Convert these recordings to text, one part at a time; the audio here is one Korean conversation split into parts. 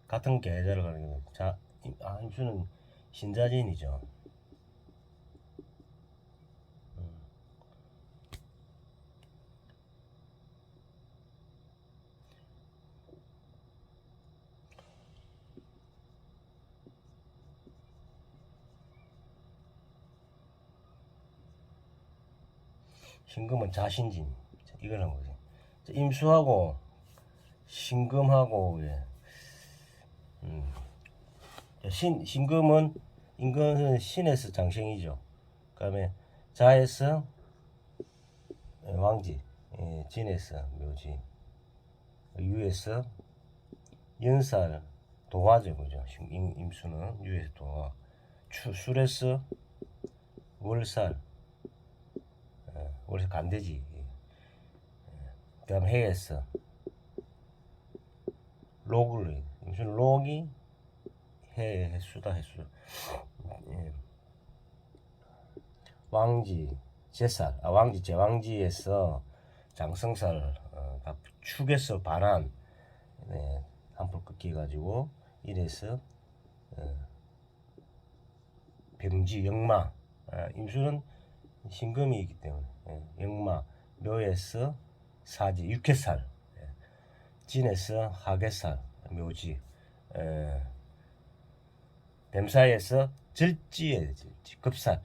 같은 계좌를 가는 게 임수는 신자진이죠. 신금은 자신진. 이거는 거지. 임수하고 신금하고 예. 신금은 인근은 신에서 장생이죠. 그다음에 자에서 왕지, 예, 진에서 묘지, 유에서 연살 도화죠, 그죠? 임수는 유에서 도화, 술에서 월살, 월살 간대지. 그다음 해에서 록을 임수는 록이 해수다 해수. 예. 왕지 제살 왕지 제왕지에서 장성살 축에서 반한 네, 한풀 꺾기 가지고 이래서 병지 역마 임수는 신금이기 때문에 역마 묘에서 사지 육해살 진에서 하계살 묘지 뱀사에서 절지에 급살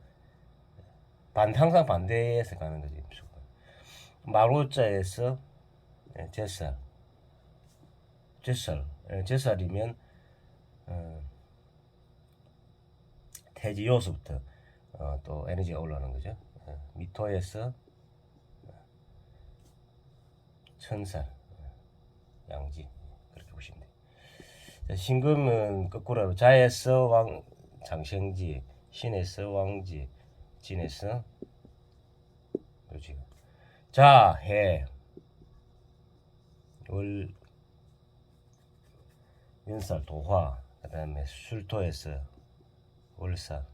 항상 반대에서 가는 거지. 마로자에서 제살 제살이면 태지 요소부터 또 에너지가 올라오는 거죠. 미토에서 천살 양지 그렇게 보시면 돼요. 신금은 거꾸로 자에서 왕 장생지, 신에서 왕지, 진에서 그렇지. 자, 해, 월, 연살, 도화, 그 다음에 술토에서 월살,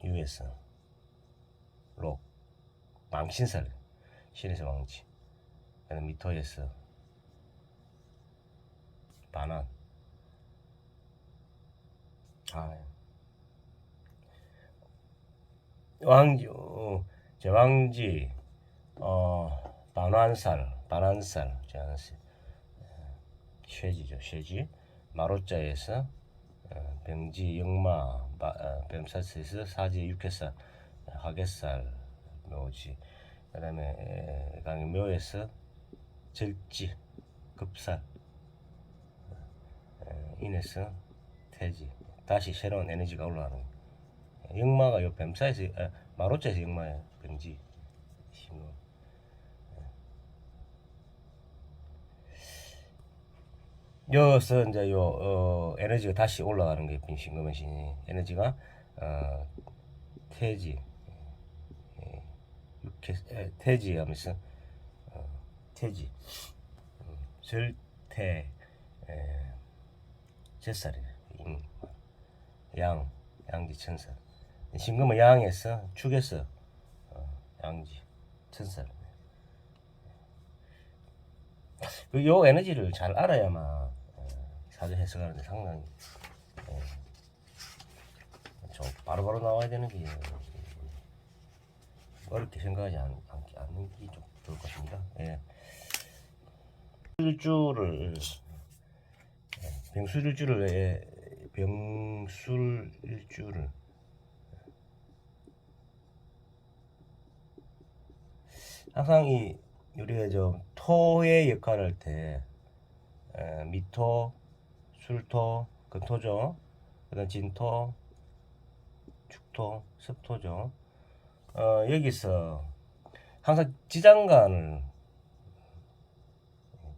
유에서 록, 망신살, 신에서 왕지, 그 다음에 미토에서 반환. 왕지, 제왕지, 반환살, 쇠지죠, 쇠지. 마로자에서 병지, 역마, 뱀사스에서 사지, 육해살, 하계살, 묘지. 그 다음에 묘에서 절지, 급살, 인에서 태지. 다시 새로운 에너지가 올라가는 거예요. 역마가 요 뱀사에서 마로자에서 역마예요. 병지 신호. 여기서 이제 요 에너지가 다시 올라가는 게 신금의 신이 에너지가 태지 태지 하면서 태지 절태 제살이 양지 천살. 신금은 양에서 축에서 양지 천살. 요 에너지를 잘 알아야만 사전 해석하는데 상당히 좀 바로바로 나와야 되는 게 어렵게 생각하지 않는 게 좀 좋을 것 같습니다. 예. 술주를 병술일주를 항상 이 우리가 좀 토의 역할을 할 때 미토, 술토, 금토죠. 그다음 진토, 축토, 습토죠. 여기서 항상 지장간을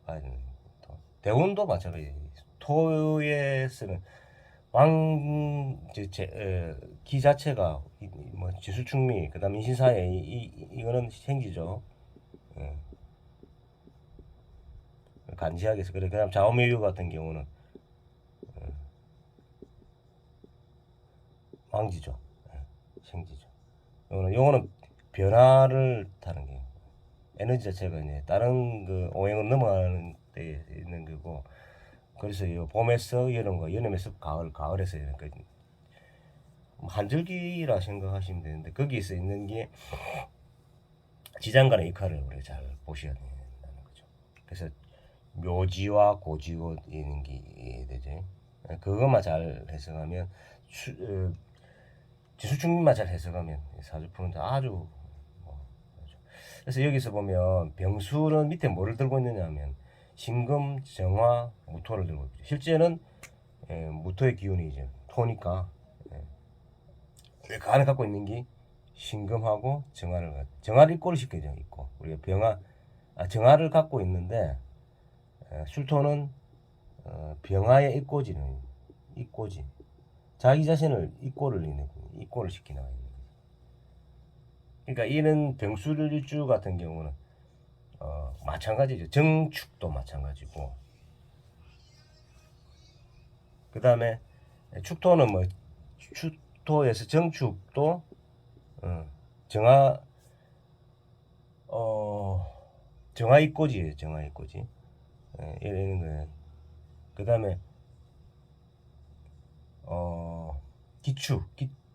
봐야 되는 대운도 마찬가지. 토에서는 기 자체가 뭐 지수축미, 그다음 인신사회 이거는 생기죠. 간지하게 해서 그래. 그다음 좌우묘유 같은 경우는 왕지죠. 생지죠. 요거는 변화를 타는 게 에너지 자체가 이제 다른 그 오행을 넘어가는 데 있는 거고 그래서 이 봄에서 여름과 여름에서 가을에서 이런 거 한절기라 생각하시면 되는데 거기에서 있는 게 지장간의 역할을 우리가 잘 보셔야 된다는 거죠. 그래서 묘지와 고지고 이런 게 되죠. 그것만 잘 해석하면 지수충만 잘 해석하면 사주푸는데 아주 그렇죠. 그래서 여기서 보면 병수는 밑에 뭐를 들고 있느냐 하면 신금, 정화, 무토를 들고 있죠. 실제는 무토의 기운이 이제 토니까 그 안에 갖고 있는 게 신금하고 정화를 입고를 시켜죠. 입고 우리가 정화를 갖고 있는데 술토는 병화의 입고지 자기 자신을 입고를 시키는 거예요. 그러니까 이런 병술일주 같은 경우는 마찬가지죠. 정축도 마찬가지고 그 다음에 축토는 뭐 축토에서 정축도 정화 입고지예요. 정화 입고지 이런 거예요. 그 다음에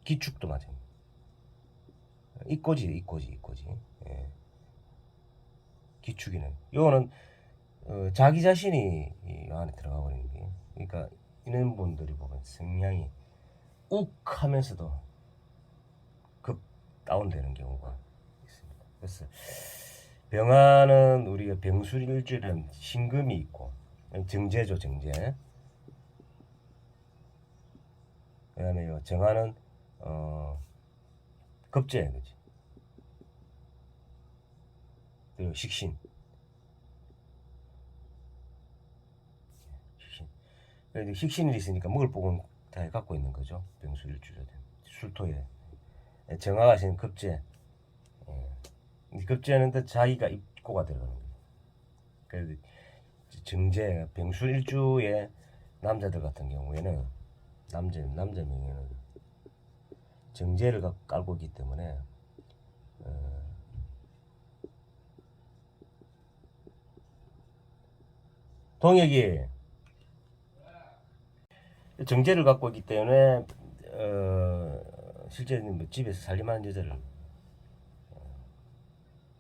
기축도 마찬가지. 입고지. 예. 기축이는 요거는 자기 자신이 이 안에 들어가 버리는 게. 그러니까 이런 분들이 보면 성향이 욱 하면서도 급 다운되는 경우가 있습니다. 그래서 병화는 우리가 병술일주에는 신금이 있고 정제죠, 정제. 그다음에 정화는 급제, 그지? 그리고 식신. 그래서 식신이 있으니까 먹을 복은 다 갖고 있는 거죠. 병술일주라든 술토에 정화가 있는 급제. 급제는 자기가 입고가 들어가는 거죠. 그래서 정제, 병술일주의 남자들 같은 경우에는 남자 명예는 정제를 깔고 있기 때문에 동혁이 정제를 갖고 있기 때문에 실제는 뭐 집에서 살림하는 여자를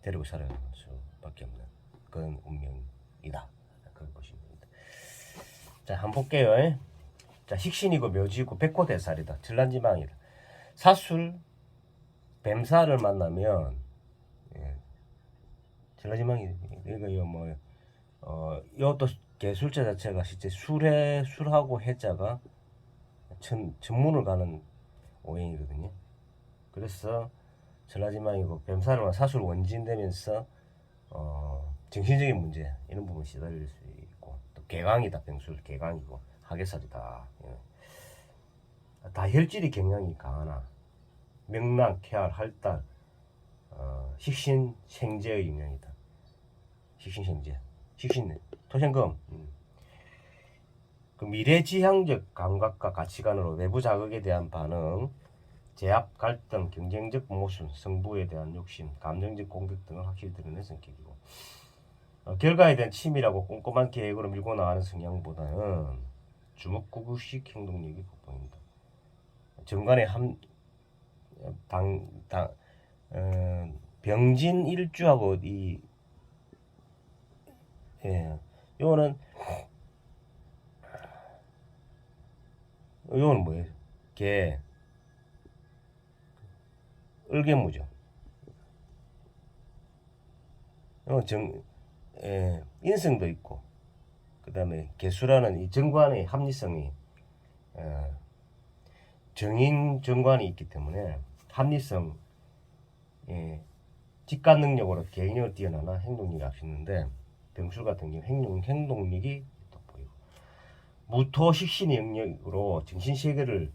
데리고 살아갈 수밖에 없는 그런 운명이다. 그런 것입니다. 자, 한번 볼게요. 자, 식신이고 묘지고 백호대살이다. 전란지망이다. 사술 뱀사를 만나면 전란지망이 이거 뭐 이것도 개술자 자체가 실제 술하고 해자가 전문을 가는 오행이거든요. 그래서 전라지망이고 뱀사를 사술 원진되면서 정신적인 문제 이런 부분 시달릴 수 있고 또 개강이다. 병술 개강이고 하계살이다. 다혈질이 굉장히 강하나 명랑, 쾌활, 할달, 식신, 생재의 영향이다. 식신, 생재, 식신, 토생금. 그 미래지향적 감각과 가치관으로 외부 자극에 대한 반응, 제압, 갈등, 경쟁적 모순, 성부에 대한 욕심, 감정적 공격 등을 확실히 드러낸 성격이고 결과에 대한 치밀하고 꼼꼼한 계획으로 밀고 나가는 성향보다는 주먹구구식 행동력이 돋보인다. 정관의 병진 일주하고 요거는 뭐예요? 개 을개무죠. 인성도 있고 그 다음에 개수라는 이 정관의 합리성이 정인 정관이 있기 때문에 합리성, 직관 능력으로 개인력을 뛰어나나 행동력이 앞서는데 병술 같은 경우 행동력이 돋보이고 무토 식신의 영역으로 정신 세계를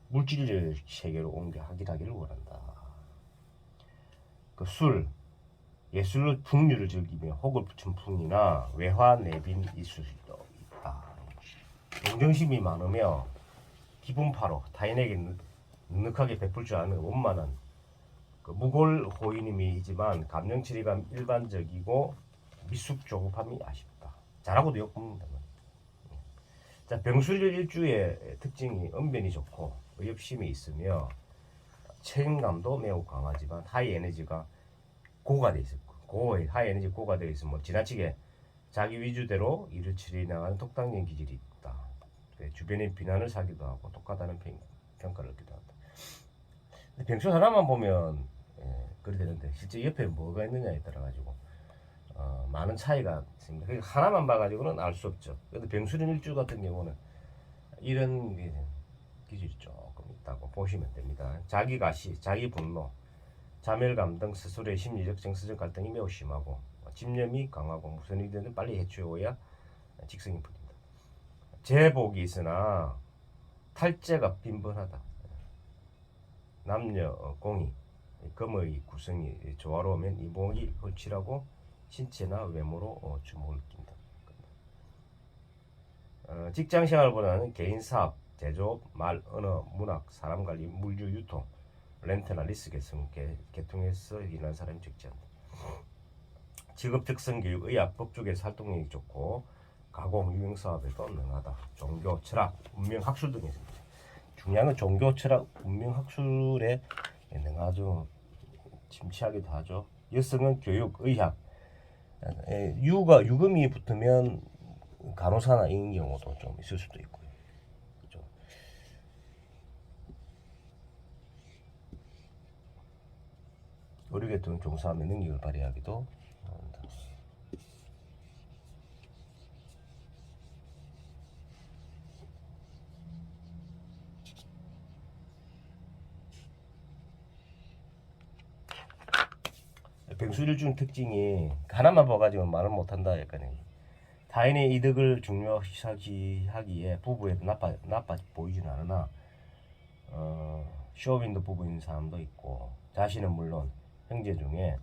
물질 세계로 옮겨하기를 원한다. 그 술, 예술 풍류를 즐기며 혹을 붙인 풍이나 외화 내빈 있을 수도 있다. 동정심이 많으며 기분파로 타인에게 넉넉하게 베풀 줄 아는 원만한 그 무골호인임이지만 감정 처리가 일반적이고 미숙 조급함이 아쉽다. 잘하고도 욕먹는다. 자, 병술일 일주의 특징이 언변이 좋고 의협심이 있으며 책임감도 매우 강하지만 하이 에너지가 고가 돼 있을 고 하이 에너지 고가 되어 있으면 뭐 지나치게 자기 위주대로 일을 처리해 나가는 독단적인 기질이 있다. 주변의 비난을 사기도 하고 똑같다는 평가를 얻기도 한다. 병술 하나만 보면 그래 되는데 실제 옆에 뭐가 있느냐에 따라 가지고 많은 차이가 있습니다. 그러니까 하나만 봐가지고는 알 수 없죠. 그런데 병술인 일주 같은 경우는 이런 기질이 조금 있다고 보시면 됩니다. 자기 가시, 자기 분노, 자멸감 등 스스로의 심리적, 정서적 갈등이 매우 심하고 집념이 강하고 무슨 일이든 빨리 해치워야 직성이 풀린다. 제복이 있으나 탈재가 빈번하다. 남녀 공이 금의 구성이 조화로우면 이목이 홀칠하고 신체나 외모로 주목을 낀다. 직장 생활보다는 개인 사업, 제조업, 말, 언어, 문학, 사람 관리, 물류 유통, 렌트나 리스 계통에서 일하는 사람이 적지 않다. 직업 특성 교육, 의학, 법 쪽에서 활동력이 좋고 가공, 유형 사업에도 능하다. 종교, 철학, 운명, 학술 등에 있습니다. 중요한 건 종교, 철학, 운명, 학술에 능하죠. 침체하기도 하죠. 여성은 교육, 의학, 유금이 붙으면 간호사나 이런 경우도 좀 있을 수도 있고요. 그렇죠? 의료계통 종사하면 능력을 발휘하기도 한다. 병술일중 특징이 하나만 봐가지고 말을 못한다 약간 타인의 이득을 중요시하기에 부부에도 나빠 보이진 않으나 쇼윈도 부부인 사람도 있고 자신은 물론 형제 중에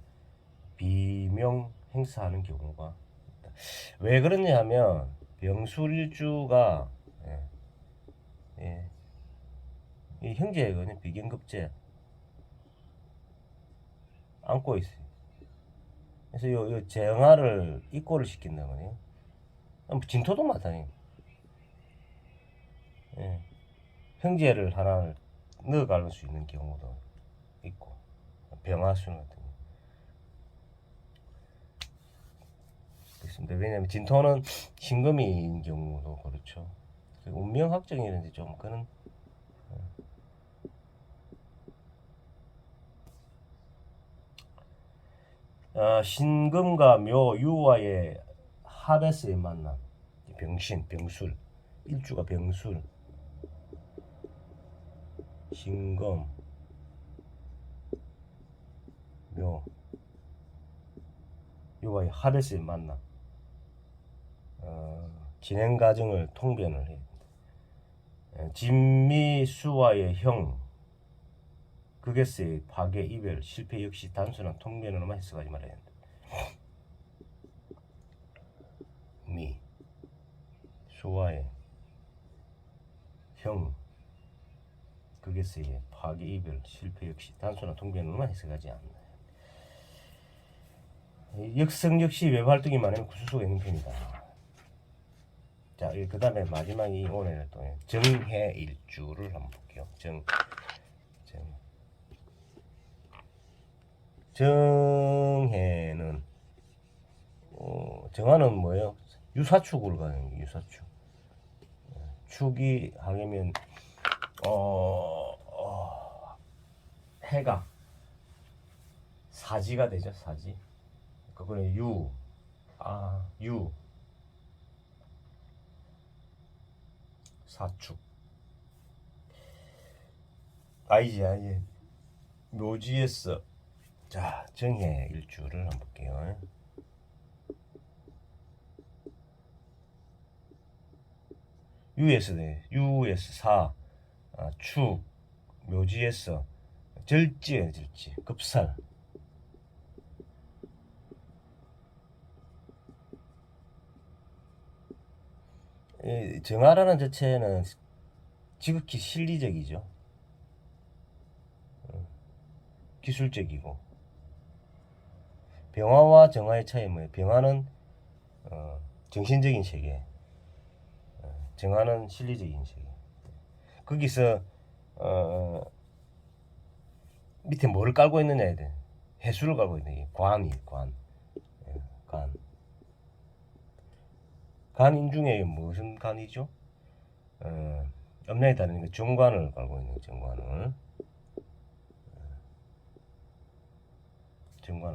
비명 행사하는 경우가 있다. 왜 그러냐 하면 병술일주가 이 형제거든요. 비견급제 안고 있어요. 그래서 요 정화를 입고를 시킨다거든요. 진토도 마찬가지. 형제를 하나 넣어갈 수 있는 경우도 있고 병화순 같은 경우 그렇습니다. 왜냐하면 진토는 신금인 경우도 그렇죠. 운명 확정이라든지 좀 그런 신금과 묘, 유와의 합에서의 만남, 병신, 병술, 일주가 병술, 신금, 묘, 유와의 합에서의 만남, 진행 과정을 통변을 해야 된다. 진미수와의 형, 극에서의 파괴, 이별, 실패 역시 단순한 통변으로만 해석하지 말아야 한다. 미, 수와의 형, 극에서의 파괴, 이별, 실패 역시 단순한 통변으로만 해석하지 않는다. 역성 역시 외부 활동이 많으면 구술수가 있는 편이다. 자, 그 다음에 마지막이 오늘 또 정해일주를 한번 볼게요. 정해는 정화는 뭐예요? 유사축을 가는 게 유사축. 축이 하면 해가 사지가 되죠. 사지. 그거는 유 사축. 아니지. 묘지에서 자 정해 일주를 한번 볼게요. 유에서 사 축 묘지에서 절지에 절지 급살 정화라는 자체는 지극히 실리적이죠. 기술적이고 병화와 정화의 차이 뭐예요? 병화는 정신적인 세계, 정하는 실리적인 세계. 거기서 밑에 뭐를 깔고 있느냐에 대해 해수를 깔고 있는 게 관. 예, 관. 간인 중에 무슨 간이죠? 음량에 따르는 게 정관을 깔고 있는 정관을.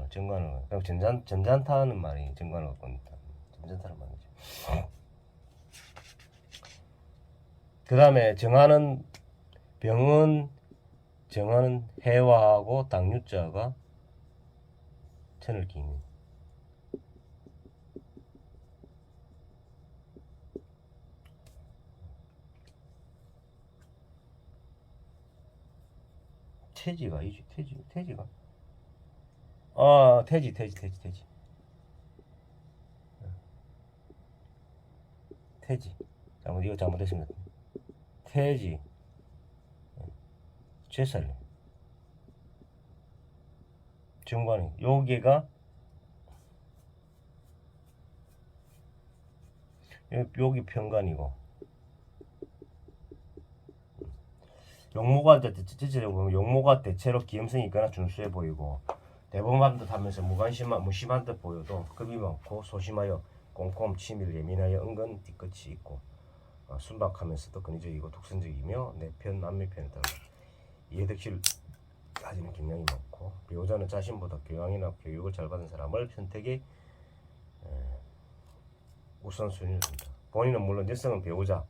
정관을. 그럼 전잔타는 말이 정관을 갖고 있다. 전잔타는 말이죠. 그 다음에 정하는 병은 정하는 해화하고 당유자가 천을 기는. 태지가 이지 태지가 태지 이거 잘못했습니다. 태지 제살림 정관이 여기가 여기 편관이고 용모가 용모가 대체로 기염성이 있거나 준수해 보이고 대범한 듯 하면서 무심한 듯 보여도 급이 많고 소심하여 꼼꼼 치밀 예민하여 은근 뒤끝이 있고 순박하면서도 근위적이고 독선적이며 내편 남미편에 따라 이해득실 가지는 경향이 많고 배우자는 자신보다 교양이나 교육을 잘 받은 사람을 선택에 우선순위를 둔다. 본인은 물론 여성은 배우자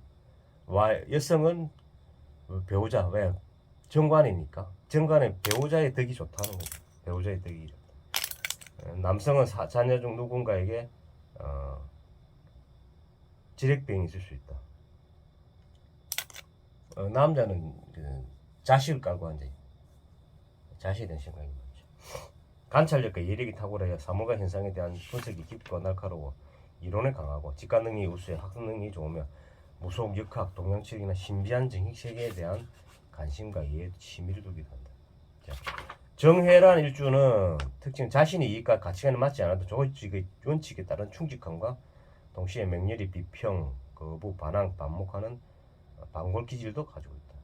여성은 배우자 왜 정관이니까 정관에 배우자의 덕이 좋다는 거죠. 배우자의 덕이 좋다. 남성은 자녀 중 누군가에게 지렉병이 있을 수 있다. 남자는 자식을 깔고 앉아 있다. 자식에 대한 생각이 많죠. 관찰력과 예력이 탁월하여 사물과 현상에 대한 분석이 깊고 날카로워 이론에 강하고 직관 능력이 우수해 학습 능력이 좋으며 무속, 역학, 동양책이나 신비한 정익 세계에 대한 관심과 이해에 취미를 두기도 한다. 자, 정회란 일주는 특징 자신의 이익과 가치관에 맞지 않아도 조직의 원칙에 따른 충직함과 동시에 맹렬히 비평, 거부, 반항, 반목하는 반골 기질도 가지고 있다.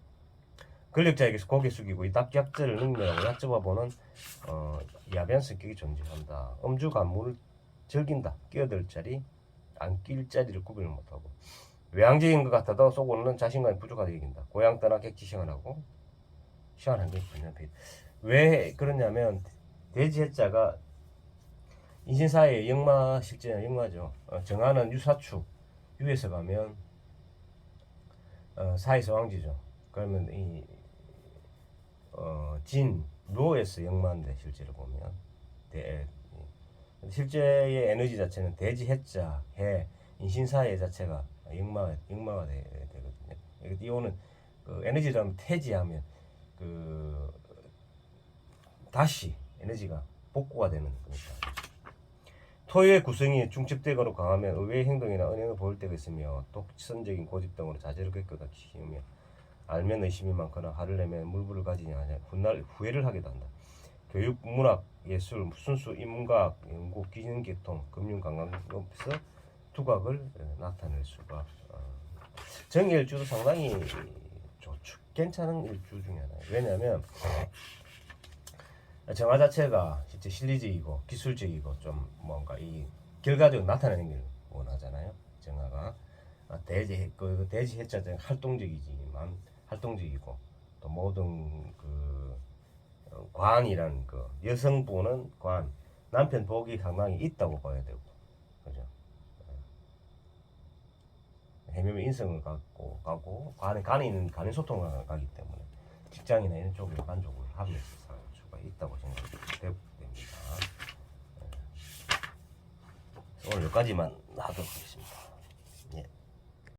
권력자에게서 고개 숙이고 이 납작자를 능멸하고 얕잡아보는 야비한 성격이 존재한다. 음주 간물을 즐긴다. 끼어들 자리, 안 낄 자리를 구별을 못하고 외향적인 것 같아도 속으로는 자신감이 부족하게 여긴다. 고향 떠나 객지 생활하고 시간 한게 있으면 왜 그러냐면 대지해자가 인신사의 역마 실제는 역마죠. 정하는 유사축 유에서 가면 사이서왕지죠. 그러면 이 진 묘에서 역마인데 실제로 보면 실제의 에너지 자체는 대지 해자 해 인신사의 자체가 역마가 되거든요. 이거는 그 에너지라면 태지하면 그 다시 에너지가 복구가 되는 거니까. 토의 구성이 중첩되거나 강하면 의외의 행동이나 언행을 보일 때가 있으며 독선적인 고집 등으로 자제를 겪어가 키우며 알면 의심이 많거나 화를 내면 물불을 가지지 않아 훗날 후회를 하기도 한다. 교육, 문학, 예술, 순수, 인문과학, 연구, 기능계통, 금융, 관광업에서 두각을 나타낼 수가. 정일주도 상당히 좋죠. 괜찮은 일주 중에 하나예요. 왜냐하면 정화 자체가 진짜 실리적이고 기술적이고 좀 뭔가 이 결과적으로 나타내는 걸 원하잖아요. 정화가 대지 해자는 활동적이지만 활동적이고 또 모든 그 관이라는 그 여성분은 관 남편 복이 상당히 있다고 봐야 되고 그죠. 해묘의 인성을 갖고 간인 소통을 가기 때문에 직장이나 이런 쪽으로 만족을 하면서 살 수가 있다고 생각됩니다. 오늘 여기까지만 하도록 하겠습니다.